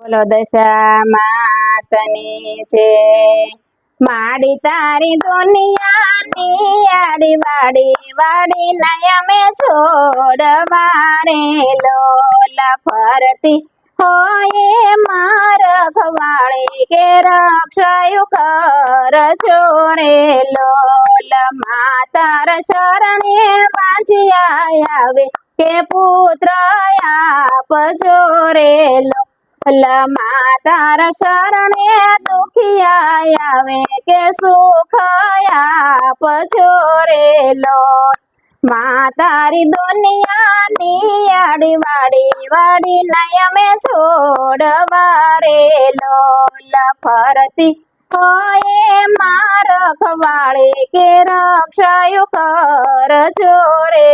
બોલો દશા માતની છે માડી તારી દુનિયાની આડી વાડી વાડી નયમે છોડવારે લોલા ફરતી હોય માર ખવાળી કે રક્ષાયુ કર જોરે લોલા માતાર શરણે વાંચ્યા આવે કે પુત્ર આપજો રે માતાર શરણે દુખિયા આવે કે સુખ આપજો રે માતારી દુનિયાની આડી વાડી વાડી નયમે છોડવા રે ફરતી હોય માર ખવાળે કે રક્ષાયુ કરજો રે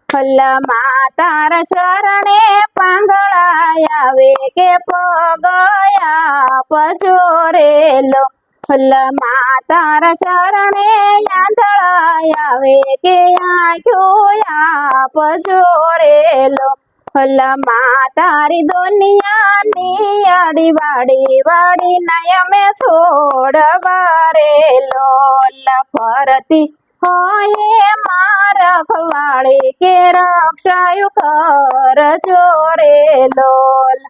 માતાર શરણે પાંગળા આવે કે પગયા પજોરેલો માતાર શરણે આંધળા આવે કે આંખ્યો પજોરેલો માતારી દુનિયાની આડી વાડી વાડી નયમે છોડવા રે ફરતી હોય માર ખવાળે કે રક્ષાયુ કરજો રે લોલ।